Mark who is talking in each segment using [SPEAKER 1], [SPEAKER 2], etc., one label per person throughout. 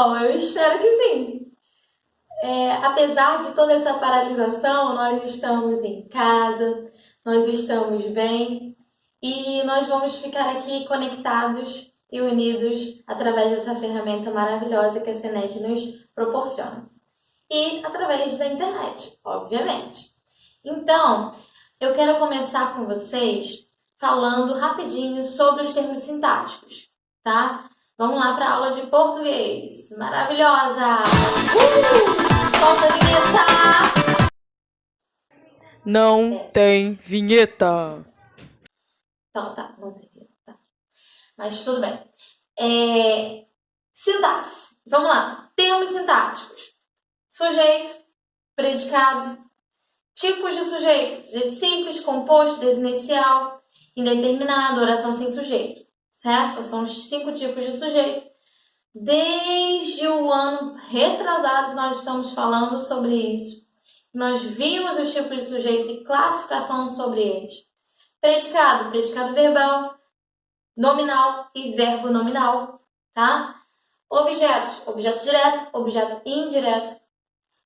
[SPEAKER 1] Bom, eu espero que sim. Apesar de toda essa paralisação, nós estamos em casa, nós estamos bem e nós vamos ficar aqui conectados e unidos através dessa ferramenta maravilhosa que a Senec nos proporciona. E através da internet, obviamente. Então, eu quero começar com vocês falando rapidinho sobre os termos sintáticos, tá? Vamos lá para a aula de português. Maravilhosa! Solta a vinheta!
[SPEAKER 2] Não tem vinheta.
[SPEAKER 1] Então, tá, não tem vinheta. Tá. Mas tudo bem. Sintaxe. Vamos lá. Termos sintáticos. Sujeito, predicado, tipos de sujeito. Sujeito simples, composto, desinicial, indeterminado, oração sem sujeito. Certo? São os 5 tipos de sujeito. Desde o ano retrasado nós estamos falando sobre isso. Nós vimos os tipos de sujeito e classificação sobre eles. Predicado, predicado verbal, nominal e verbo nominal, tá? Objetos, objeto direto, objeto indireto.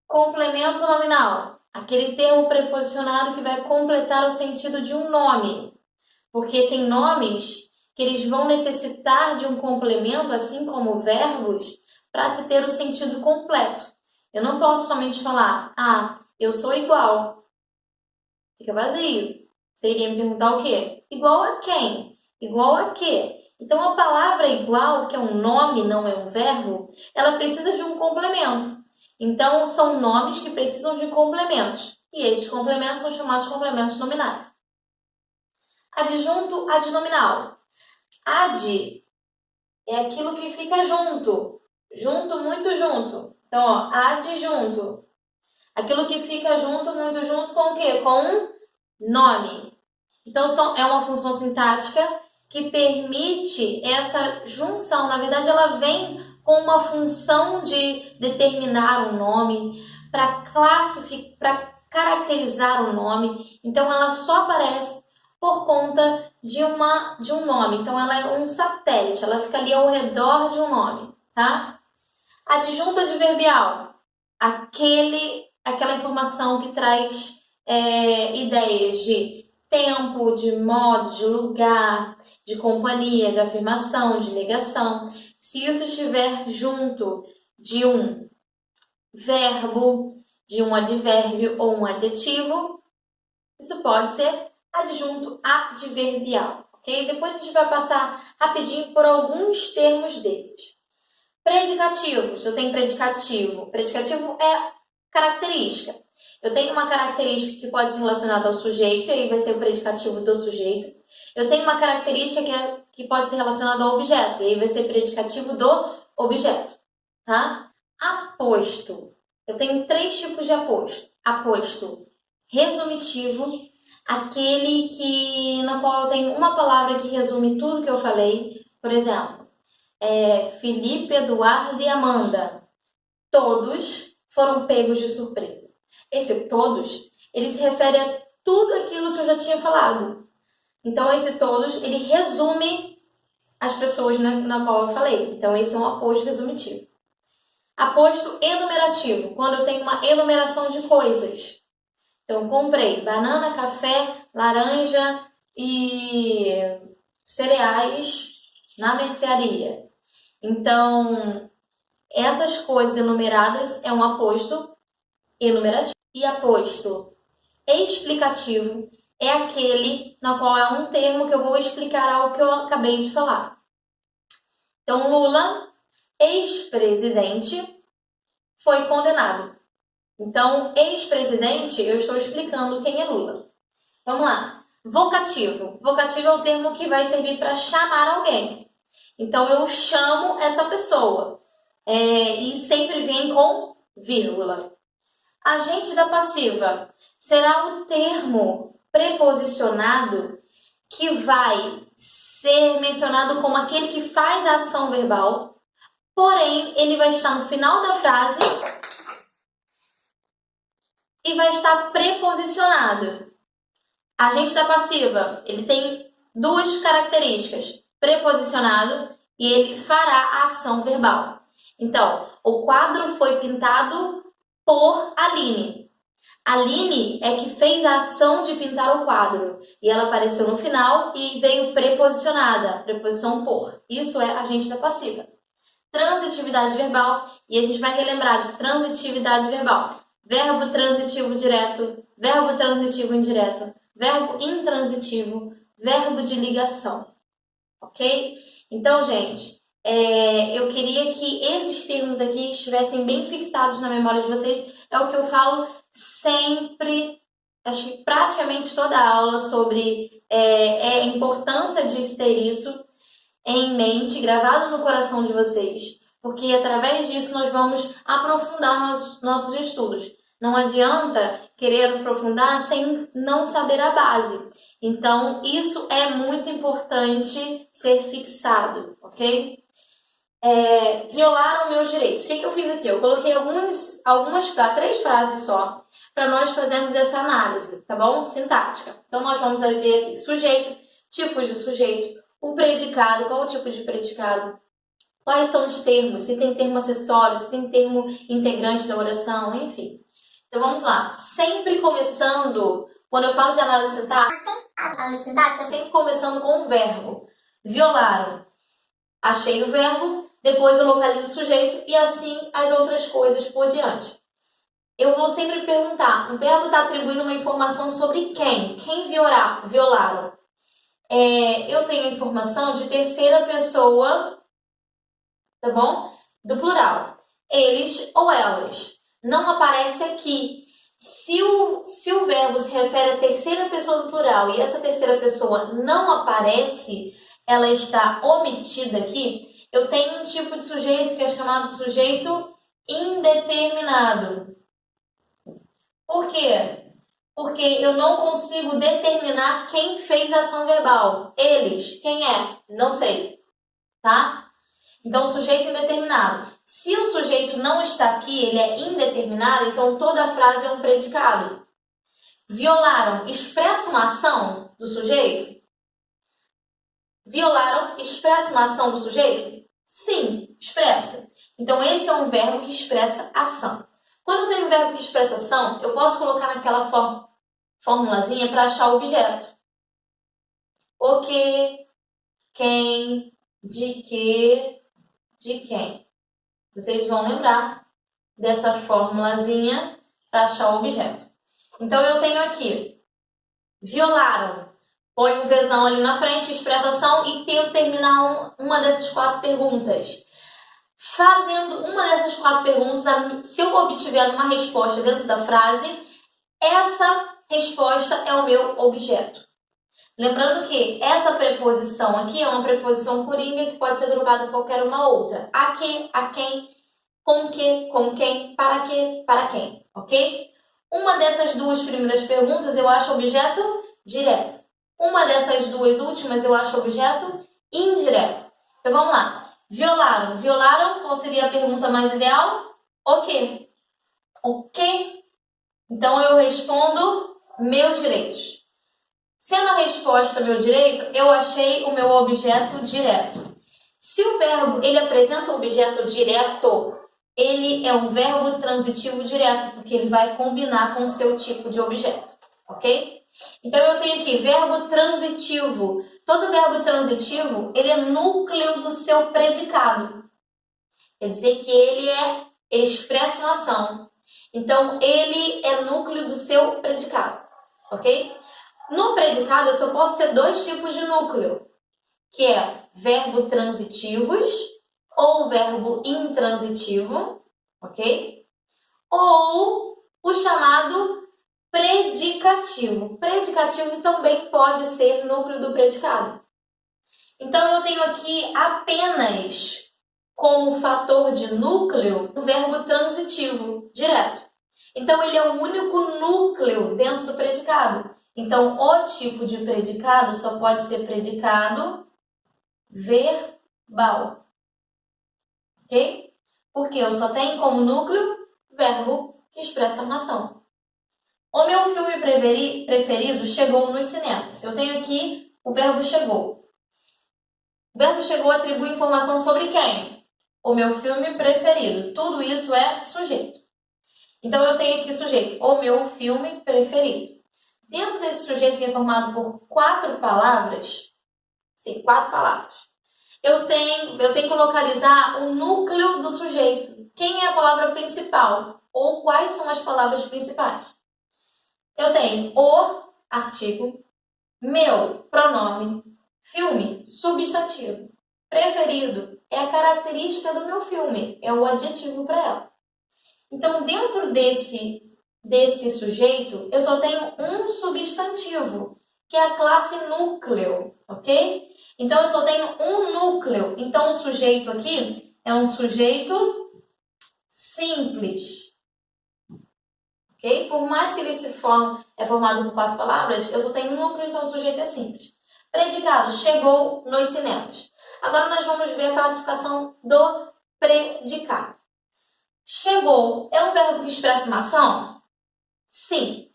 [SPEAKER 1] Complemento nominal, aquele termo preposicionado que vai completar o sentido de um nome. Porque tem nomes que eles vão necessitar de um complemento, assim como verbos, para se ter o sentido completo. Eu não posso somente falar, eu sou igual. Fica vazio. Você iria me perguntar o quê? Igual a quem? Igual a quê? Então, a palavra igual, que é um nome, não é um verbo, ela precisa de um complemento. Então, são nomes que precisam de complementos. E esses complementos são chamados de complementos nominais. Adjunto adnominal. Ad é aquilo que fica junto. Junto, muito junto. Então, adjunto. Aquilo que fica junto, muito junto com o quê? Com um nome. Então, é uma função sintática que permite essa junção. Na verdade, ela vem com uma função de determinar um nome, para caracterizar um nome. Então, ela só aparece por conta de um nome. Então, ela é um satélite, ela fica ali ao redor de um nome, tá? Adjunto adverbial, aquela informação que traz ideias de tempo, de modo, de lugar, de companhia, de afirmação, de negação. Se isso estiver junto de um verbo, de um advérbio ou um adjetivo, isso pode ser adjunto adverbial, ok? Depois a gente vai passar rapidinho por alguns termos desses. Predicativos. Eu tenho predicativo. Predicativo é característica. Eu tenho uma característica que pode ser relacionada ao sujeito, e aí vai ser o predicativo do sujeito. Eu tenho uma característica que pode ser relacionada ao objeto, e aí vai ser predicativo do objeto, tá? Aposto. Eu tenho 3 tipos de aposto. Aposto resumitivo, aquele na qual eu tenho uma palavra que resume tudo que eu falei. Por exemplo, Felipe, Eduardo e Amanda. Todos foram pegos de surpresa. Esse todos, ele se refere a tudo aquilo que eu já tinha falado. Então, esse todos, ele resume as pessoas na qual eu falei. Então, esse é um aposto resumitivo. Aposto enumerativo, quando eu tenho uma enumeração de coisas. Então, comprei banana, café, laranja e cereais na mercearia. Então, essas coisas enumeradas é um aposto enumerativo. E aposto explicativo é aquele na qual é um termo que eu vou explicar algo que eu acabei de falar. Então, Lula, ex-presidente, foi condenado. Então, ex-presidente, eu estou explicando quem é Lula. Vamos lá. Vocativo. Vocativo é o termo que vai servir para chamar alguém. Então, eu chamo essa pessoa. E sempre vem com vírgula. Agente da passiva será o termo preposicionado que vai ser mencionado como aquele que faz a ação verbal, porém, ele vai estar no final da frase e vai estar preposicionado. Agente da passiva, ele tem 2 características: preposicionado e ele fará a ação verbal. Então, o quadro foi pintado por Aline. Aline é que fez a ação de pintar o quadro. E ela apareceu no final e veio preposicionada, preposição por. Isso é agente da passiva. Transitividade verbal, e a gente vai relembrar de transitividade verbal. Verbo transitivo direto, verbo transitivo indireto, verbo intransitivo, verbo de ligação. Ok? Então, gente, eu queria que esses termos aqui estivessem bem fixados na memória de vocês. É o que eu falo sempre, acho que praticamente toda aula sobre a importância de ter isso em mente, gravado no coração de vocês, porque através disso nós vamos aprofundar nossos estudos. Não adianta querer aprofundar sem não saber a base. Então, isso é muito importante ser fixado, ok? Violaram meus direitos. O que eu fiz aqui? Eu coloquei três frases só, para nós fazermos essa análise, tá bom? Sintática. Então, nós vamos ver aqui sujeito, tipos de sujeito, o predicado, qual o tipo de predicado, quais são os termos, se tem termo acessório, se tem termo integrante da oração, enfim. Então vamos lá. Sempre começando, quando eu falo de análise sintática, sempre começando com o verbo. Violaram. Achei o verbo, depois eu localizo o sujeito e assim as outras coisas por diante. Eu vou sempre perguntar, o verbo está atribuindo uma informação sobre quem? Quem violaram? Eu tenho a informação de terceira pessoa, tá bom? Do plural. Eles ou elas. Não aparece aqui. Se o verbo se refere à terceira pessoa do plural e essa terceira pessoa não aparece, ela está omitida aqui, eu tenho um tipo de sujeito que é chamado sujeito indeterminado. Por quê? Porque eu não consigo determinar quem fez a ação verbal. Eles. Quem é? Não sei. Tá? Então, sujeito indeterminado. Se o sujeito não está aqui, ele é indeterminado, então toda a frase é um predicado. Violaram. Expressa uma ação do sujeito? Violaram. Expressa uma ação do sujeito? Sim, expressa. Então, esse é um verbo que expressa ação. Quando eu tenho um verbo que expressa ação, eu posso colocar naquela formulazinha para achar o objeto. O que, quem, de que, de quem. Vocês vão lembrar dessa formulazinha para achar o objeto. Então, eu tenho aqui, violaram. Põe um Vzão ali na frente, expressa ação e tento terminar uma dessas 4 perguntas. Fazendo uma dessas 4 perguntas, se eu obtiver uma resposta dentro da frase, essa resposta é o meu objeto. Lembrando que essa preposição aqui é uma preposição coringa que pode ser trocada por qualquer uma outra. A que, a quem, com quem, para quem, ok? Uma dessas 2 primeiras perguntas eu acho objeto direto. Uma dessas 2 últimas eu acho objeto indireto. Então vamos lá. Violaram. Violaram, qual seria a pergunta mais ideal? O quê? O quê? Então eu respondo meus direitos. Sendo a resposta meu direito, eu achei o meu objeto direto. Se o verbo ele apresenta o objeto direto, ele é um verbo transitivo direto, porque ele vai combinar com o seu tipo de objeto, ok? Então eu tenho aqui verbo transitivo. Todo verbo transitivo, ele é núcleo do seu predicado. Quer dizer que ele expressa uma ação. Então, ele é núcleo do seu predicado, ok? No predicado, eu só posso ter 2 tipos de núcleo, que é verbo transitivos ou verbo intransitivo, ok? Ou o chamado predicativo. Predicativo também pode ser núcleo do predicado. Então, eu tenho aqui apenas como fator de núcleo o verbo transitivo direto. Então, ele é o único núcleo dentro do predicado. Então, o tipo de predicado só pode ser predicado verbal. Ok? Porque eu só tenho como núcleo verbo que expressa uma ação. O meu filme preferido chegou nos cinemas. Eu tenho aqui o verbo chegou. O verbo chegou atribui informação sobre quem? o meu filme preferido. Tudo isso é sujeito. Então, eu tenho aqui sujeito, o meu filme preferido. Dentro desse sujeito que é formado por 4 palavras, sim, 4 palavras, eu tenho que localizar o núcleo do sujeito. Quem é a palavra principal? Ou quais são as palavras principais? Eu tenho o artigo, meu pronome, filme, substantivo. Preferido é a característica do meu filme, é o adjetivo para ela. Então, dentro desse sujeito, eu só tenho um substantivo, que é a classe núcleo, ok? Então, eu só tenho um núcleo. Então, o sujeito aqui é um sujeito simples, ok? Por mais que ele é formado por 4 palavras, eu só tenho um núcleo, então o sujeito é simples. Predicado, chegou nos cinemas. Agora, nós vamos ver a classificação do predicado. Chegou é um verbo que expressa uma ação? Sim.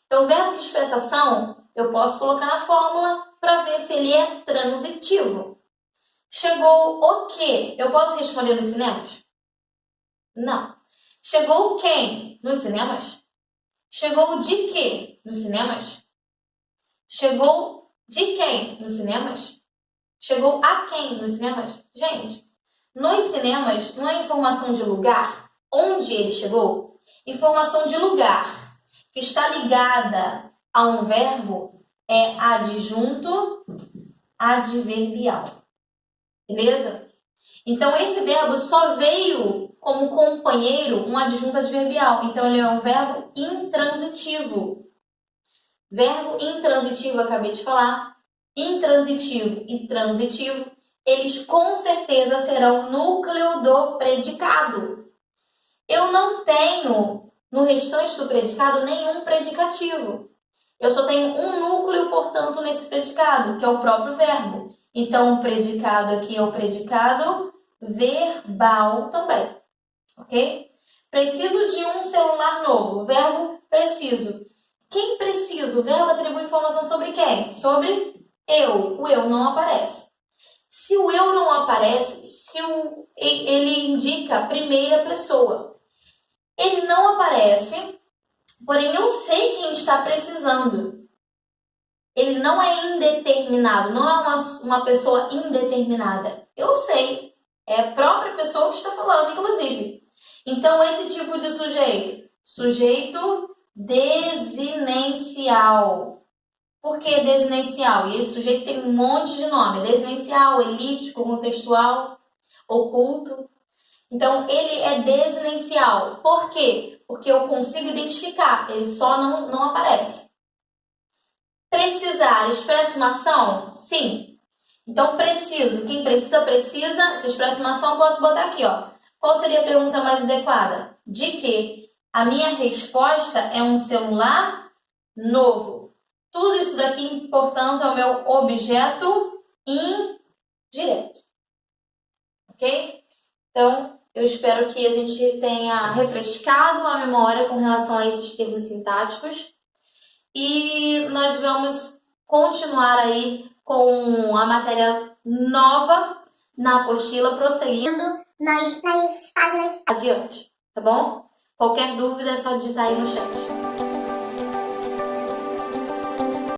[SPEAKER 1] Então, o verbo que expressa ação, eu posso colocar na fórmula para ver se ele é transitivo. Chegou o quê? Eu posso responder nos cinemas? Não. Chegou quem? Nos cinemas? Chegou de quê? Nos cinemas? Chegou de quem? Nos cinemas? Chegou a quem? Nos cinemas? Gente, nos cinemas não é informação de lugar, onde ele chegou. Informação de lugar, que está ligada a um verbo, é adjunto adverbial. Beleza? Então, esse verbo só veio como companheiro um adjunto adverbial. Então, ele é um verbo intransitivo. Verbo intransitivo, acabei de falar. Intransitivo e transitivo, eles com certeza serão núcleo do predicado. Eu não tenho, no restante do predicado, nenhum predicativo. Eu só tenho um núcleo, portanto, nesse predicado, que é o próprio verbo. Então, o predicado aqui é o predicado verbal também, ok? Preciso de um celular novo. O verbo preciso. Quem preciso? O verbo atribui informação sobre quem? Sobre eu. O eu não aparece. Se o eu não aparece, ele indica a primeira pessoa. Ele não aparece, porém eu sei quem está precisando. Ele não é indeterminado, não é uma pessoa indeterminada. Eu sei, é a própria pessoa que está falando, inclusive. Então, esse tipo de sujeito desinencial. Por que desinencial? E esse sujeito tem um monte de nome. Desinencial, elíptico, contextual, oculto. Então, ele é desinencial. Por quê? Porque eu consigo identificar, ele só não aparece. Precisar, expressa uma ação? Sim. Então, preciso. Quem precisa, precisa. Se expressa uma ação, posso botar aqui, ó. Qual seria a pergunta mais adequada? De que? A minha resposta é um celular novo. Tudo isso daqui, portanto, é o meu objeto indireto. Ok? Então, eu espero que a gente tenha refrescado a memória com relação a esses termos sintáticos. E nós vamos continuar aí com a matéria nova na apostila, prosseguindo nas páginas adiante, tá bom? Qualquer dúvida é só digitar aí no chat.